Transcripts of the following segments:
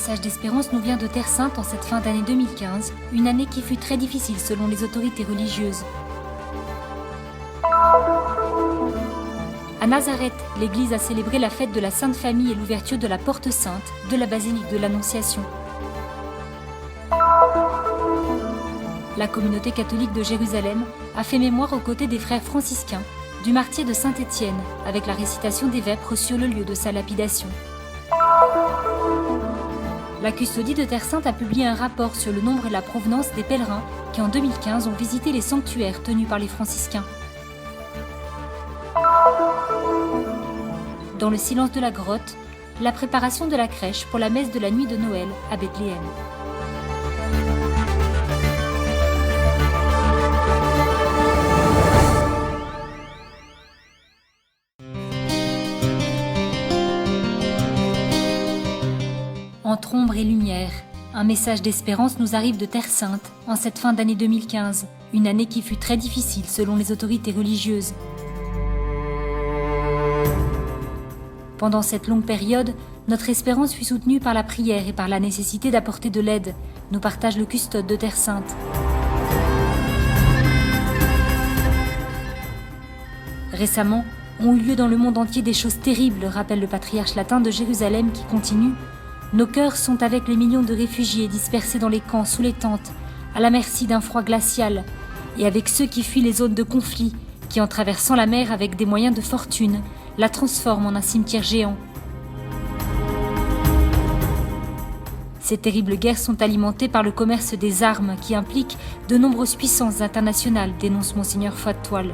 message d'espérance nous vient de Terre Sainte en cette fin d'année 2015, une année qui fut très difficile selon les autorités religieuses. À Nazareth, l'église a célébré la fête de la Sainte Famille et l'ouverture de la Porte Sainte de la basilique de l'Annonciation. La communauté catholique de Jérusalem a fait mémoire aux côtés des frères franciscains du martyr de Saint-Étienne avec la récitation des vêpres sur le lieu de sa lapidation. La custodie de Terre Sainte a publié un rapport sur le nombre et la provenance des pèlerins qui en 2015 ont visité les sanctuaires tenus par les franciscains. Dans le silence de la grotte, la préparation de la crèche pour la messe de la nuit de Noël à Bethléem. Entre ombre et lumière, un message d'espérance nous arrive de Terre Sainte en cette fin d'année 2015, une année qui fut très difficile selon les autorités religieuses. Pendant cette longue période, notre espérance fut soutenue par la prière et par la nécessité d'apporter de l'aide, nous partage le custode de Terre Sainte. Récemment, ont eu lieu dans le monde entier des choses terribles, rappelle le patriarche latin de Jérusalem qui continue. Nos cœurs sont avec les millions de réfugiés dispersés dans les camps, sous les tentes, à la merci d'un froid glacial, et avec ceux qui fuient les zones de conflit, qui en traversant la mer avec des moyens de fortune, la transforment en un cimetière géant. Ces terribles guerres sont alimentées par le commerce des armes qui implique de nombreuses puissances internationales, dénonce Monseigneur Fouad Toual.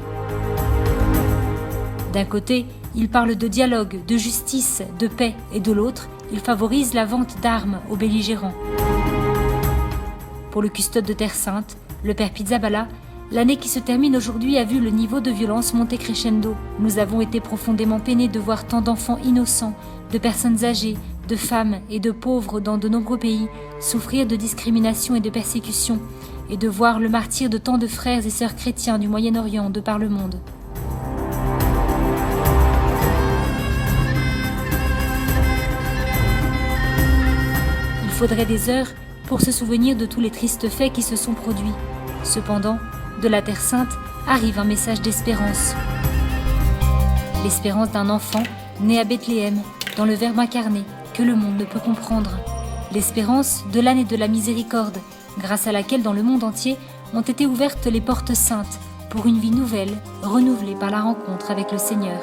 D'un côté, il parle de dialogue, de justice, de paix, et de l'autre, il favorise la vente d'armes aux belligérants. Pour le custode de Terre Sainte, le père Pizzaballa, l'année qui se termine aujourd'hui a vu le niveau de violence monter crescendo. Nous avons été profondément peinés de voir tant d'enfants innocents, de personnes âgées, de femmes et de pauvres dans de nombreux pays souffrir de discrimination et de persécution, et de voir le martyre de tant de frères et sœurs chrétiens du Moyen-Orient de par le monde. Il faudrait des heures pour se souvenir de tous les tristes faits qui se sont produits. Cependant, de la Terre Sainte arrive un message d'espérance. L'espérance d'un enfant né à Bethléem, dans le Verbe incarné, que le monde ne peut comprendre. L'espérance de l'année de la miséricorde, grâce à laquelle dans le monde entier ont été ouvertes les portes saintes pour une vie nouvelle, renouvelée par la rencontre avec le Seigneur.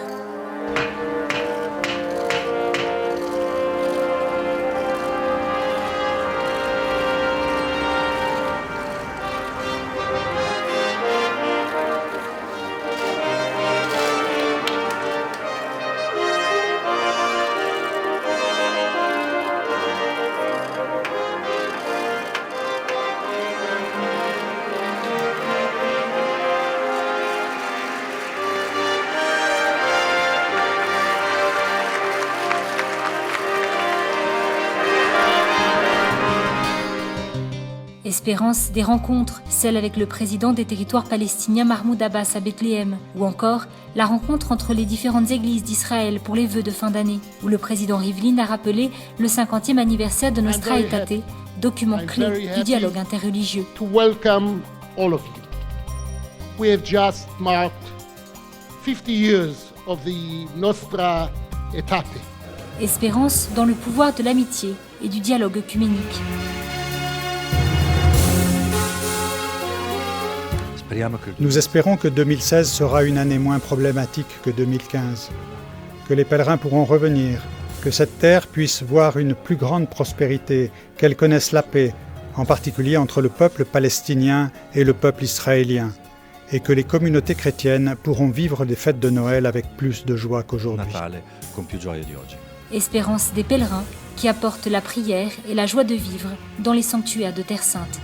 Espérance des rencontres, celle avec le président des territoires palestiniens Mahmoud Abbas à Bethléem, ou encore la rencontre entre les différentes églises d'Israël pour les vœux de fin d'année, où le président Rivlin a rappelé le 50e anniversaire de Nostra Aetate, document clé du dialogue interreligieux. To welcome all of you. We have just marked 50 years of the Nostra Aetate. Espérance dans le pouvoir de l'amitié et du dialogue œcuménique. Nous espérons que 2016 sera une année moins problématique que 2015, que les pèlerins pourront revenir, que cette terre puisse voir une plus grande prospérité, qu'elle connaisse la paix, en particulier entre le peuple palestinien et le peuple israélien, et que les communautés chrétiennes pourront vivre les fêtes de Noël avec plus de joie qu'aujourd'hui. Espérance des pèlerins qui apportent la prière et la joie de vivre dans les sanctuaires de Terre Sainte.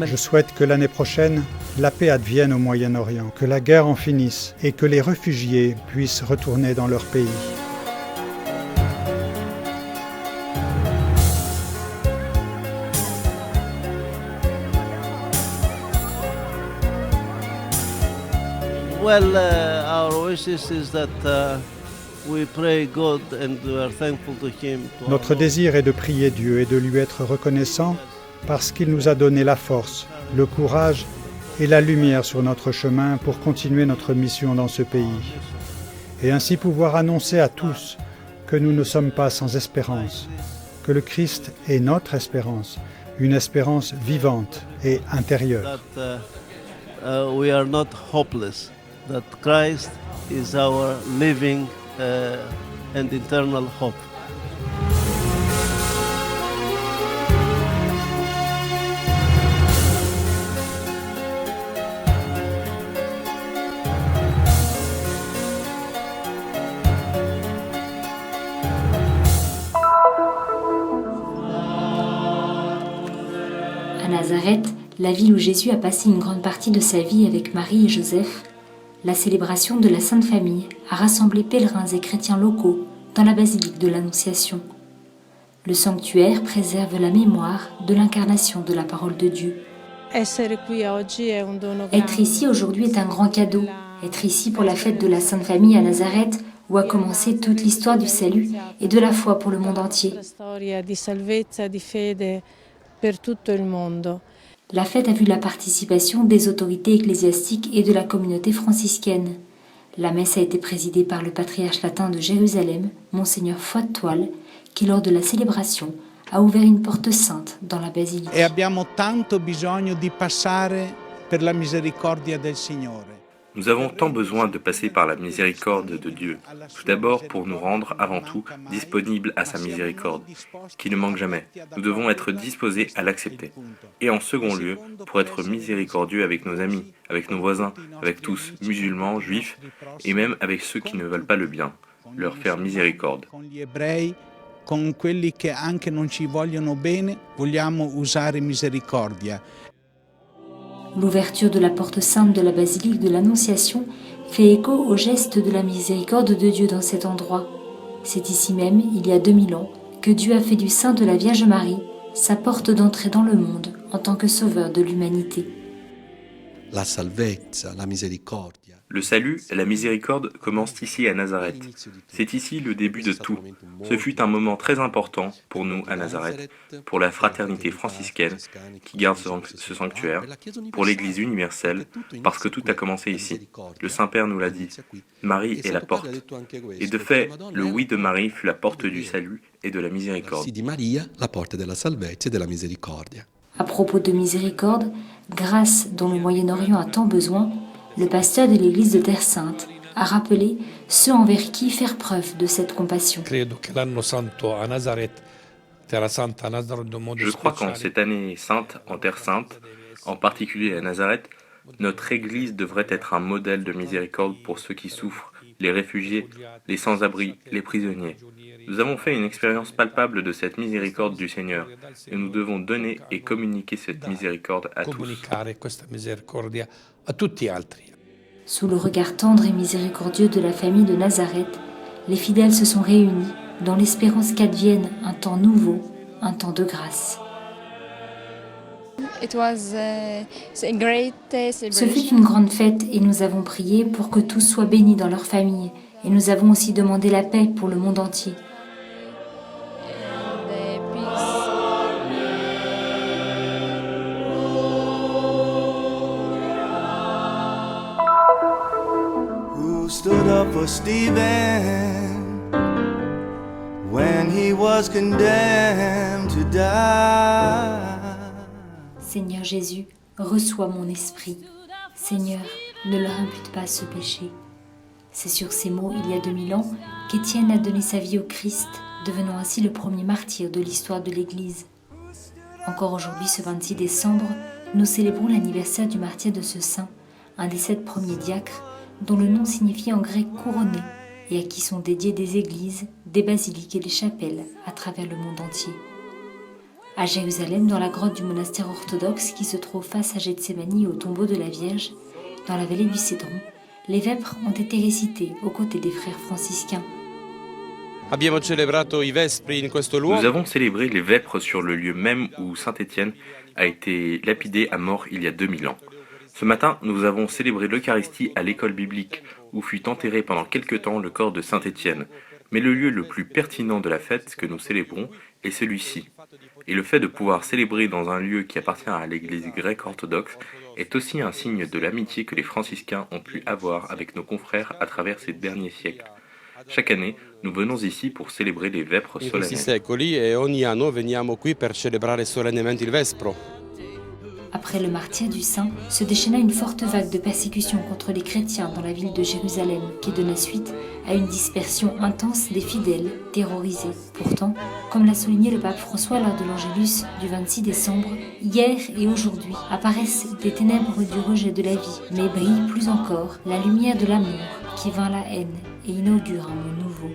Je souhaite que l'année prochaine, la paix advienne au Moyen-Orient, que la guerre en finisse et que les réfugiés puissent retourner dans leur pays. Well, our wishes is that we pray God and we are thankful to Him. Notre désir est de prier Dieu et de lui être reconnaissant parce qu'il nous a donné la force, le courage et la lumière sur notre chemin pour continuer notre mission dans ce pays. Et ainsi pouvoir annoncer à tous que nous ne sommes pas sans espérance, que le Christ est notre espérance, une espérance vivante et intérieure. That we are not hopeless, that Christ is our living and eternal hope. À Nazareth, la ville où Jésus a passé une grande partie de sa vie avec Marie et Joseph, la célébration de la Sainte Famille a rassemblé pèlerins et chrétiens locaux dans la basilique de l'Annonciation. Le sanctuaire préserve la mémoire de l'incarnation de la parole de Dieu. Être ici aujourd'hui est un grand cadeau. Être ici pour la fête de la Sainte Famille à Nazareth, où a commencé toute l'histoire du salut et de la foi pour le monde entier. La fête a vu la participation des autorités ecclésiastiques et de la communauté franciscaine. La messe a été présidée par le patriarche latin de Jérusalem, Monseigneur Foy de Toile, qui lors de la célébration a ouvert une porte sainte dans la basilique. E abbiamo tanto bisogno di passare per la misericordia del Signore. Nous avons tant besoin de passer par la miséricorde de Dieu, tout d'abord pour nous rendre avant tout disponibles à sa miséricorde, qui ne manque jamais. Nous devons être disposés à l'accepter. Et en second lieu, pour être miséricordieux avec nos amis, avec nos voisins, avec tous, musulmans, juifs, et même avec ceux qui ne veulent pas le bien, leur faire miséricorde. Con gli ebrei, con quelli che anche non ci vogliono bene, vogliamo usare misericordia. L'ouverture de la porte sainte de la basilique de l'Annonciation fait écho au geste de la miséricorde de Dieu dans cet endroit. C'est ici même, il y a 2000 ans, que Dieu a fait du sein de la Vierge Marie sa porte d'entrée dans le monde en tant que sauveur de l'humanité. La salvezza, la misericordia. Le salut et la miséricorde commencent ici à Nazareth. C'est ici le début de tout. Ce fut un moment très important pour nous à Nazareth, pour la fraternité franciscaine qui garde ce sanctuaire, pour l'Église universelle, parce que tout a commencé ici. Le Saint-Père nous l'a dit, Marie est la porte. Et de fait, le oui de Marie fut la porte du salut et de la miséricorde. Sì di Maria, la porta della salvezza e della misericordia. À propos de miséricorde, grâce dont le Moyen-Orient a tant besoin, le pasteur de l'église de Terre Sainte a rappelé ceux envers qui faire preuve de cette compassion. Je crois qu'en cette année sainte, en Terre Sainte, en particulier à Nazareth, notre Église devrait être un modèle de miséricorde pour ceux qui souffrent, les réfugiés, les sans-abri, les prisonniers. Nous avons fait une expérience palpable de cette miséricorde du Seigneur et nous devons donner et communiquer cette miséricorde à tous. Sous le regard tendre et miséricordieux de la famille de Nazareth, les fidèles se sont réunis dans l'espérance qu'advienne un temps nouveau, un temps de grâce. Ce fut une grande fête et nous avons prié pour que tous soient bénis dans leur famille et nous avons aussi demandé la paix pour le monde entier. Who stood up for Stephen when he was condemned to die? Seigneur Jésus, reçois mon esprit. Seigneur, ne leur impute pas ce péché. C'est sur ces mots, il y a 2000 ans, qu'Étienne a donné sa vie au Christ, devenant ainsi le premier martyr de l'histoire de l'Église. Encore aujourd'hui, ce 26 décembre, nous célébrons l'anniversaire du martyre de ce saint, un des 7 premiers diacres, dont le nom signifie en grec couronné, et à qui sont dédiées des églises, des basiliques et des chapelles à travers le monde entier. À Jérusalem, dans la grotte du monastère orthodoxe qui se trouve face à Gethsémani et au tombeau de la Vierge, dans la vallée du Cédron, les vêpres ont été récités aux côtés des frères franciscains. Nous avons célébré les vêpres sur le lieu même où Saint Étienne a été lapidé à mort il y a 2000 ans. Ce matin, nous avons célébré l'Eucharistie à l'école biblique, où fut enterré pendant quelque temps le corps de saint Étienne. Mais le lieu le plus pertinent de la fête que nous célébrons est celui-ci. Et le fait de pouvoir célébrer dans un lieu qui appartient à l'Église grecque orthodoxe est aussi un signe de l'amitié que les franciscains ont pu avoir avec nos confrères à travers ces derniers siècles. Chaque année, nous venons ici pour célébrer les vêpres solennelles. Après le martyre du saint, se déchaîna une forte vague de persécution contre les chrétiens dans la ville de Jérusalem, qui donna suite à une dispersion intense des fidèles, terrorisés. Pourtant, comme l'a souligné le pape François lors de l'Angélus du 26 décembre, hier et aujourd'hui apparaissent des ténèbres du rejet de la vie, mais brille plus encore la lumière de l'amour qui vainc la haine et inaugure un monde nouveau.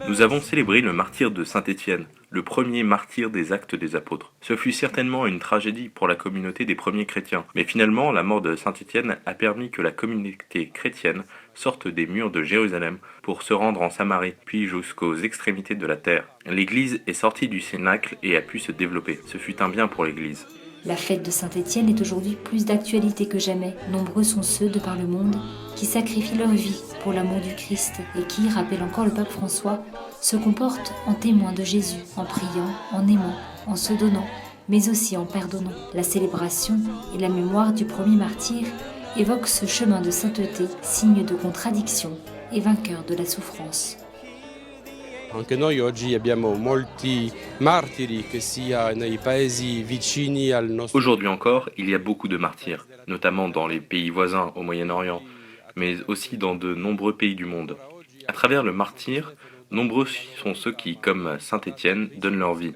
Nous avons célébré le martyre de saint Étienne, le premier martyr des Actes des Apôtres. Ce fut certainement une tragédie pour la communauté des premiers chrétiens, mais finalement la mort de saint Étienne a permis que la communauté chrétienne sorte des murs de Jérusalem pour se rendre en Samarie, puis jusqu'aux extrémités de la terre. L'Église est sortie du Cénacle et a pu se développer. Ce fut un bien pour l'Église. La fête de Saint-Étienne est aujourd'hui plus d'actualité que jamais. Nombreux sont ceux de par le monde qui sacrifient leur vie pour l'amour du Christ et qui, rappelle encore le pape François, se comportent en témoins de Jésus, en priant, en aimant, en se donnant, mais aussi en pardonnant. La célébration et la mémoire du premier martyr évoquent ce chemin de sainteté, signe de contradiction et vainqueur de la souffrance. Anche noi oggi abbiamo molti martiri, che sia nei paesi vicini al nostro. Aujourd'hui encore, il y a beaucoup de martyrs, notamment dans les pays voisins au Moyen-Orient, mais aussi dans de nombreux pays du monde. À travers le martyr, nombreux sont ceux qui, comme saint Étienne, donnent leur vie.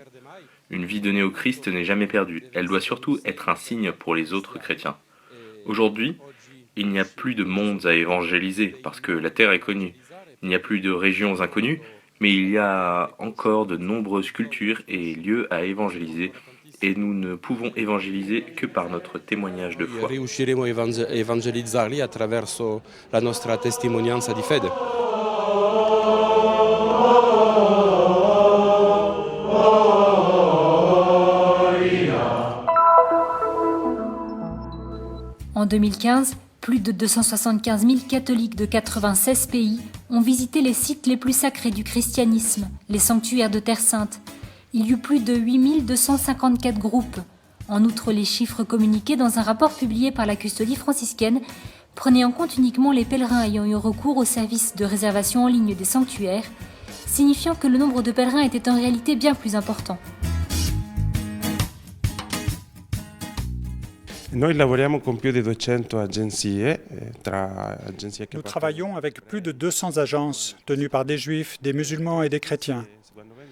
Une vie donnée au Christ n'est jamais perdue, elle doit surtout être un signe pour les autres chrétiens. Aujourd'hui, il n'y a plus de mondes à évangéliser, parce que la terre est connue. Il n'y a plus de régions inconnues, mais il y a encore de nombreuses cultures et lieux à évangéliser, et nous ne pouvons évangéliser que par notre témoignage de foi. Riusciremo a evangelizzarli attraverso la nostra testimonianza di fede. En 2015, plus de 275 000 catholiques de 96 pays ont visité les sites les plus sacrés du christianisme, les sanctuaires de Terre Sainte. Il y eut plus de 8 254 groupes. En outre, les chiffres communiqués dans un rapport publié par la custodie franciscaine prenaient en compte uniquement les pèlerins ayant eu recours au service de réservation en ligne des sanctuaires, signifiant que le nombre de pèlerins était en réalité bien plus important. Nous travaillons avec plus de 200 agences tenues par des juifs, des musulmans et des chrétiens.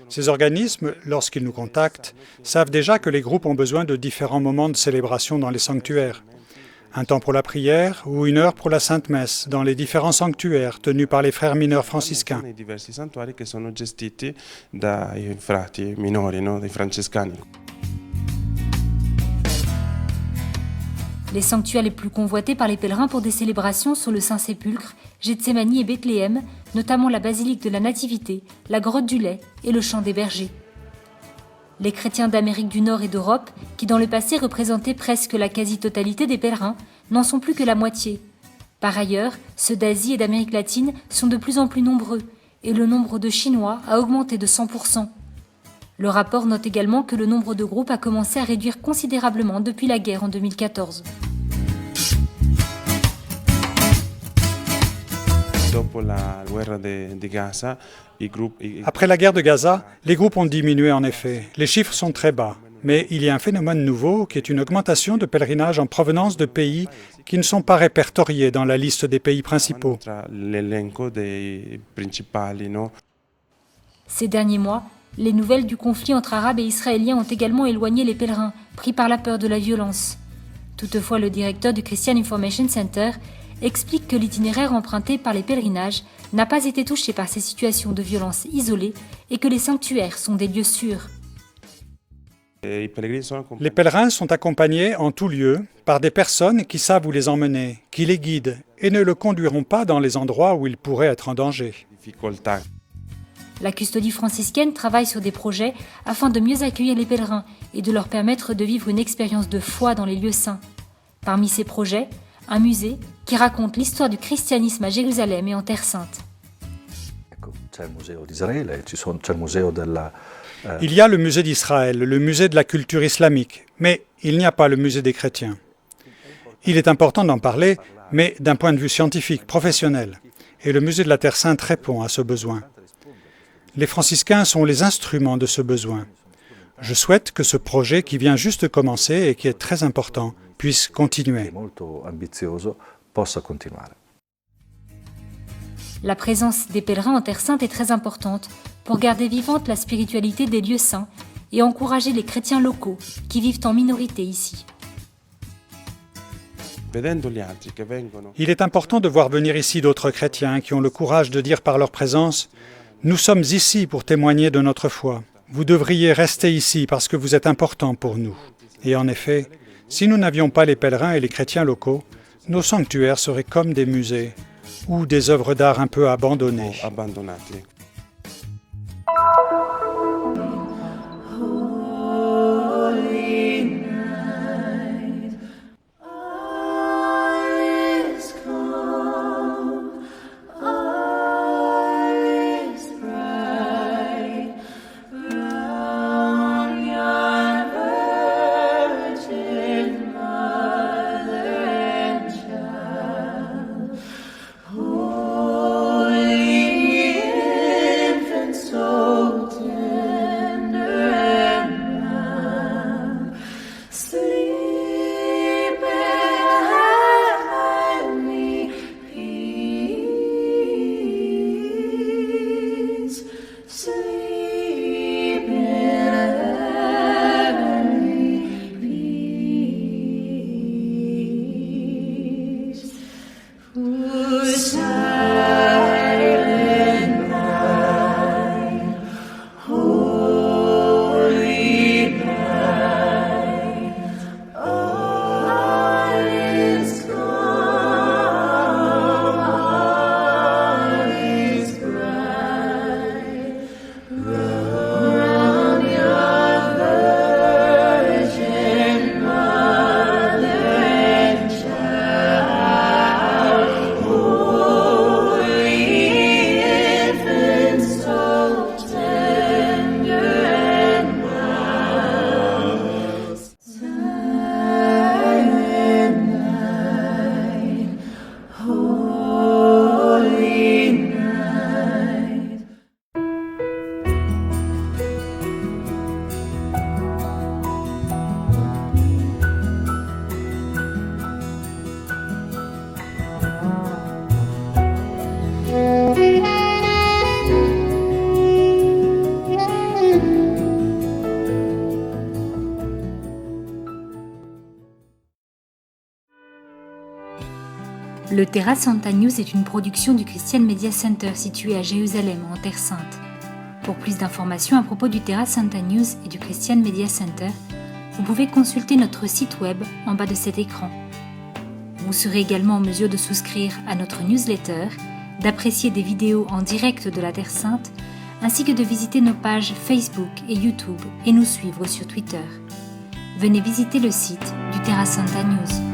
Ces organismes, lorsqu'ils nous contactent, savent déjà que les groupes ont besoin de différents moments de célébration dans les sanctuaires. Un temps pour la prière ou une heure pour la Sainte Messe dans les différents sanctuaires tenus par les frères mineurs franciscains. Les sanctuaires les plus convoités par les pèlerins pour des célébrations sont le Saint-Sépulcre, Gethsémani et Bethléem, notamment la basilique de la Nativité, la grotte du lait et le champ des bergers. Les chrétiens d'Amérique du Nord et d'Europe, qui dans le passé représentaient presque la quasi-totalité des pèlerins, n'en sont plus que la moitié. Par ailleurs, ceux d'Asie et d'Amérique latine sont de plus en plus nombreux, et le nombre de Chinois a augmenté de 100%. Le rapport note également que le nombre de groupes a commencé à réduire considérablement depuis la guerre en 2014. Après la guerre de Gaza, les groupes ont diminué en effet. Les chiffres sont très bas. Mais il y a un phénomène nouveau qui est une augmentation de pèlerinage en provenance de pays qui ne sont pas répertoriés dans la liste des pays principaux. Ces derniers mois, les nouvelles du conflit entre Arabes et Israéliens ont également éloigné les pèlerins, pris par la peur de la violence. Toutefois, le directeur du Christian Information Center explique que l'itinéraire emprunté par les pèlerinages n'a pas été touché par ces situations de violence isolées et que les sanctuaires sont des lieux sûrs. Les pèlerins sont accompagnés en tout lieu par des personnes qui savent où les emmener, qui les guident et ne le conduiront pas dans les endroits où ils pourraient être en danger. La custodie franciscaine travaille sur des projets afin de mieux accueillir les pèlerins et de leur permettre de vivre une expérience de foi dans les lieux saints. Parmi ses projets, un musée qui raconte l'histoire du christianisme à Jérusalem et en Terre Sainte. Il y a le musée d'Israël, le musée de la culture islamique, mais il n'y a pas le musée des chrétiens. Il est important d'en parler, mais d'un point de vue scientifique, professionnel. Et le musée de la Terre Sainte répond à ce besoin. Les franciscains sont les instruments de ce besoin. Je souhaite que ce projet qui vient juste de commencer et qui est très important puisse continuer. La présence des pèlerins en Terre Sainte est très importante pour garder vivante la spiritualité des lieux saints et encourager les chrétiens locaux qui vivent en minorité ici. Il est important de voir venir ici d'autres chrétiens qui ont le courage de dire par leur présence « Nous sommes ici pour témoigner de notre foi. Vous devriez rester ici parce que vous êtes importants pour nous. » Et en effet, si nous n'avions pas les pèlerins et les chrétiens locaux, nos sanctuaires seraient comme des musées ou des œuvres d'art un peu abandonnées. Le Terra Santa News est une production du Christian Media Center situé à Jérusalem, en Terre Sainte. Pour plus d'informations à propos du Terra Santa News et du Christian Media Center, vous pouvez consulter notre site web en bas de cet écran. Vous serez également en mesure de souscrire à notre newsletter, d'apprécier des vidéos en direct de la Terre Sainte, ainsi que de visiter nos pages Facebook et YouTube et nous suivre sur Twitter. Venez visiter le site du Terra Santa News.